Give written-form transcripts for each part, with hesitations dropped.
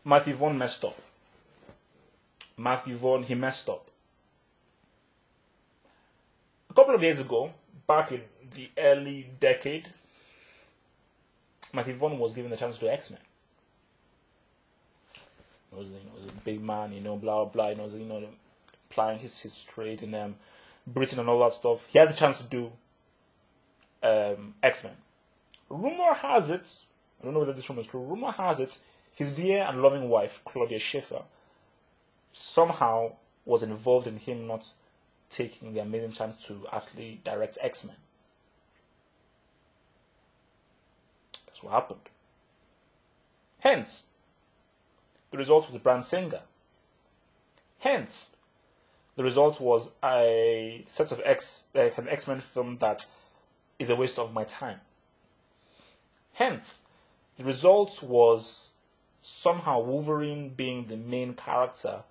Matthew Vaughn messed up. Matthew Vaughn, he messed up. A couple of years ago, back in the early decade, Matthew Vaughn was given the chance to do Xmen. He was a big man, blah, blah, applying his trade in Britain and all that stuff. He had the chance to do Xmen. Rumor has it, I don't know whether this rumor is true, rumor has it, his dear and loving wife, Claudia Schiffer, somehow was involved in him not taking the amazing chance to actually direct Xmen. That's what happened. Hence, the result was Bryan Singer. Hence, the result was a set of an X-Men film that is a waste of my time. Hence, the result was somehow Wolverine being the main character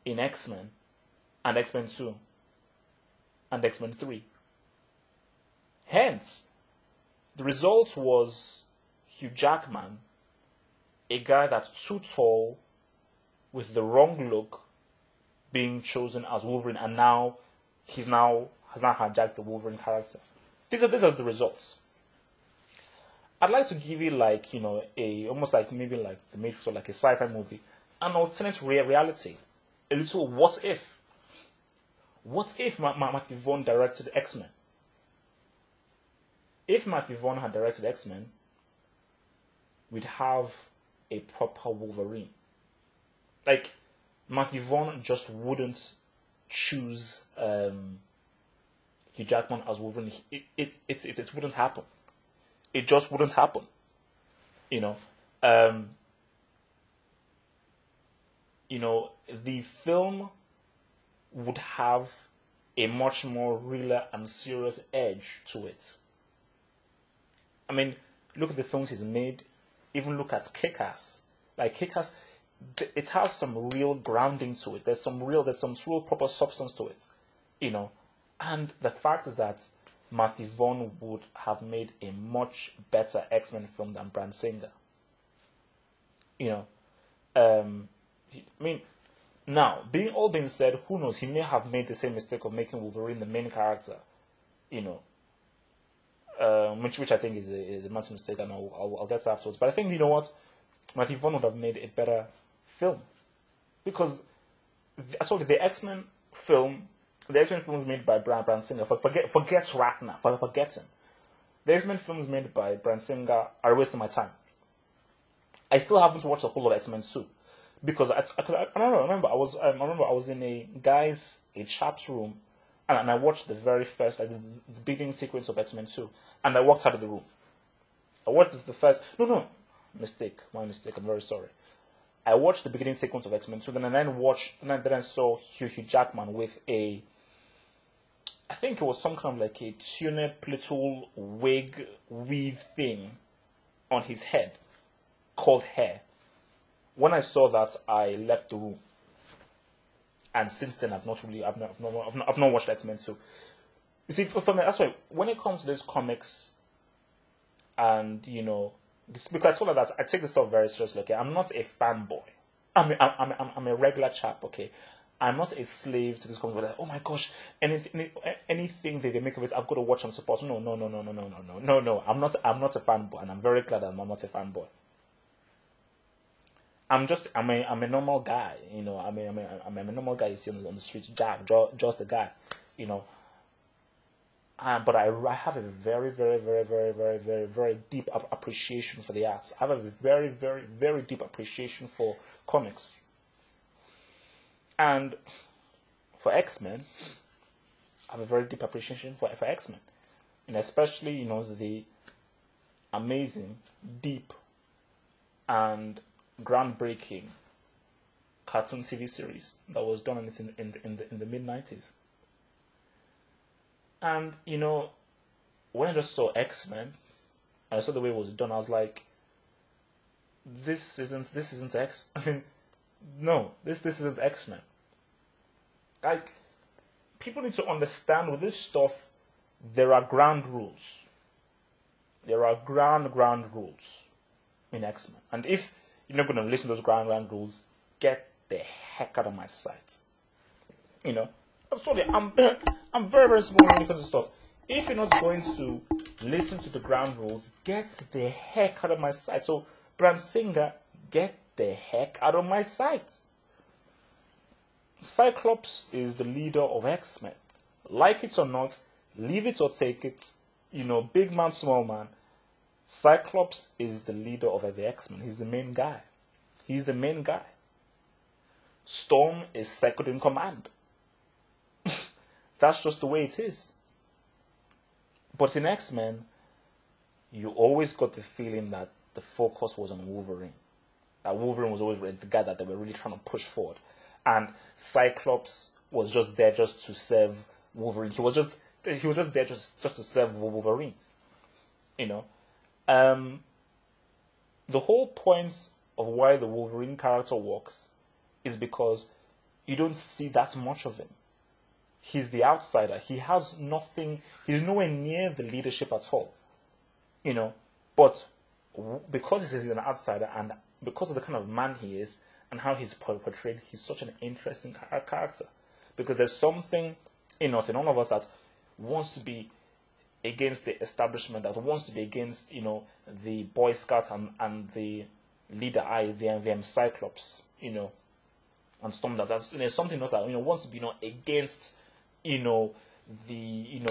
in X-Men and X-Men 2 and X-Men 3. Hence, the result was Hugh Jackman, a guy that's too tall, with the wrong look, being chosen as Wolverine, and now has now hijacked the Wolverine character. These are the results. I'd like to give you almost like maybe like The Matrix or like a sci-fi movie, an alternate reality, a little what if. What if Matthew Vaughn directed X-Men? If Matthew Vaughn had directed X-Men, we'd have a proper Wolverine. Like, Matthew Vaughn just wouldn't choose Hugh Jackman as Wolverine. It wouldn't happen. It just wouldn't happen. The film would have a much more realer and serious edge to it. I mean, look at the films he's made. Even look at Kick-Ass. Like Kick-Ass, it has some real grounding to it. There's some real proper substance to it. And the fact is that Matthew Vaughn would have made a much better X-Men film than Bryan Singer. Now, being said, who knows? He may have made the same mistake of making Wolverine the main character. Which I think is a massive mistake, and I'll get to afterwards. But I think, Matthew Vaughn would have made a better film. Because, the X-Men film made by Bryan Singer, forget Ratner, forget him. The X-Men films made by Bryan Singer are a waste of my time. I still haven't watched the whole of X-Men 2. Because I don't know. I remember I was in a chap's room, and I watched the very first, the beginning sequence of X-Men 2, and I walked out of the room. I watched the first. No, my mistake. I'm very sorry. I watched the beginning sequence of X-Men 2, then I saw Hugh Jackman with I think it was some kind of like a tuned little wig weave thing on his head called hair. When I saw that, I left the room, and since then I've not watched X-Men 2. You see, for me, that's why when it comes to these comics, and because I told her that I take this stuff very seriously. Okay, I'm not a fanboy. I'm a regular chap. Okay, I'm not a slave to this comic. Like, oh my gosh, anything that they make of it, I've got to watch and support. No. I'm not a fanboy, and I'm very glad I'm not a fanboy. I'm a normal guy, I'm a normal guy you see on the street, just a guy, But I have a very, very, very, very, very, very, very deep appreciation for the arts. I have a very, very, very deep appreciation for comics. And for X-Men, I have a very deep appreciation for X-Men. And especially, the amazing, deep, and groundbreaking cartoon TV series that was done in the mid-90s. And when I just saw X-Men, I saw the way it was done, I was like, this isn't X. No, this isn't X-Men. Like, people need to understand with this stuff, there are ground rules. There are ground rules in X-Men. And if you're not going to listen to those ground rules. Get the heck out of my sight. You know, that's totally. I'm very, very small when it comes to stuff. If you're not going to listen to the ground rules, get the heck out of my sight. So, Bryan Singer, get the heck out of my sight. Cyclops is the leader of X-Men. Like it or not, leave it or take it, you know, big man, small man, Cyclops is the leader of the X-Men. He's the main guy. He's the main guy. Storm is second in command. That's just the way it is. But in X-Men, you always got the feeling that the focus was on Wolverine. That Wolverine was always the guy that they were really trying to push forward. And Cyclops was just there just to serve Wolverine. He was just there just to serve Wolverine. You know? The whole point of why the Wolverine character works is because you don't see that much of him. He's the outsider. He has nothing. He's nowhere near the leadership at all. You know? But because he's an outsider and because of the kind of man he is and how he's portrayed, he's such an interesting character. Because there's something in us, in all of us, that wants to be against the establishment, that wants to be against, you know, the Boy Scouts and the leader, the Cyclops, you know, and Storm. That's, you know, something else that, you know, wants to be, you know, against, you know, the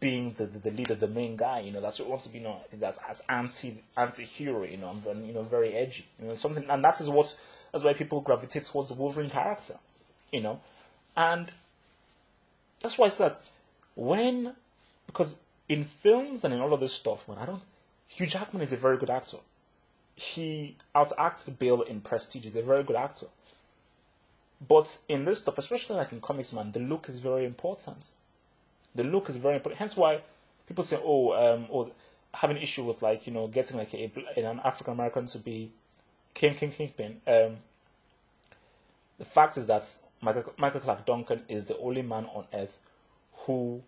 being the leader, the main guy, you know, that's what wants to be, you know, that's as anti-hero, you know, and, you know, very edgy, you know, something, and that's why people gravitate towards the Wolverine character, you know, and that's why I said that because in films and in all of this stuff, Hugh Jackman is a very good actor. He outacted Bale in Prestige. He's a very good actor. But in this stuff, especially like in comics, man, the look is very important. The look is very important. Hence why people say, have an issue with, like, you know, getting like an African American to be Kingpin. The fact is that Michael Clark Duncan is the only man on earth who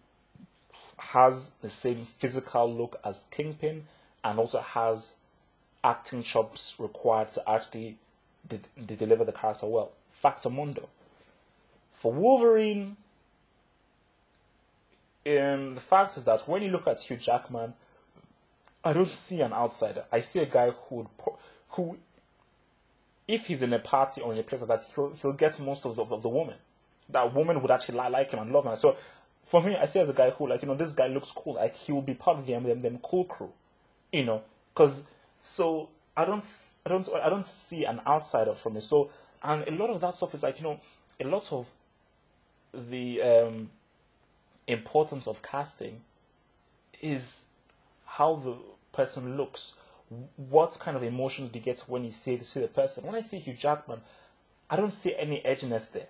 has the same physical look as Kingpin and also has acting chops required to actually deliver the character well. Factamundo. For Wolverine, the fact is that when you look at Hugh Jackman, I don't see an outsider. I see a guy who if he's in a party or in a place like that, he'll get most of the woman. That woman would actually like him and love him. So for me, I see as a guy who, like, you know, this guy looks cool. Like, he will be part of them cool crew, you know. So I don't see an outsider from it. So, and a lot of that stuff is like, you know, a lot of the importance of casting is how the person looks. What kind of emotions do you get when you see the person? When I see Hugh Jackman, I don't see any edginess there.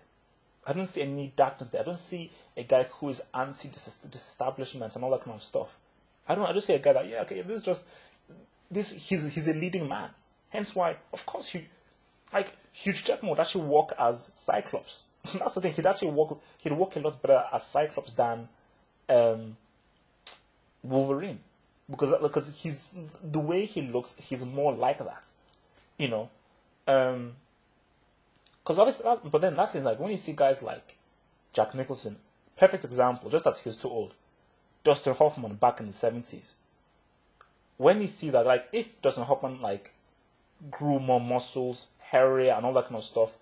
I don't see any darkness there. I don't see a guy who is anti-disestablishment and all that kind of stuff. I just see a guy that, yeah, okay, he's a leading man. Hence why, of course, Hugh Jackman would actually work as Cyclops. That's the thing. He'd work a lot better as Cyclops than Wolverine, because he's the way he looks, he's more like that, you know. Because obviously, but then that's things like when you see guys like Jack Nicholson, perfect example, just that he's too old. Dustin Hoffman back in the 70s. When you see that, like, if Dustin Hoffman like grew more muscles, hairier, and all that kind of stuff,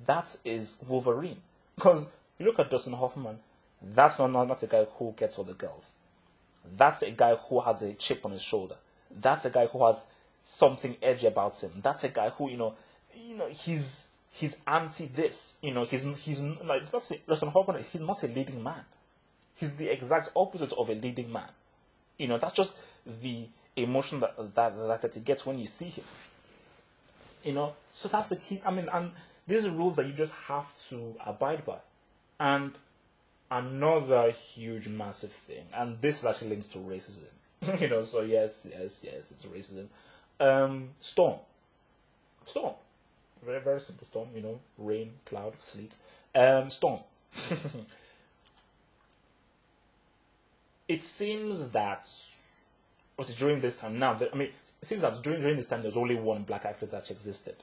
that is Wolverine. Because you look at Dustin Hoffman, that's not a guy who gets all the girls. That's a guy who has a chip on his shoulder. That's a guy who has something edgy about him. That's a guy who, you know, he's anti this. You know, he's like, Dustin Hoffman. He's not a leading man. He's the exact opposite of a leading man. You know, that's just the emotion that he gets when you see him. You know, so that's the key. I mean, and these are rules that you just have to abide by. And another huge, massive thing, and this actually links to racism. You know, so yes, it's racism. Storm. Very, very simple storm. You know, rain, cloud, sleet. Storm. It seems that, during this time now, I mean, it seems that during this time, there's only one black actress that existed.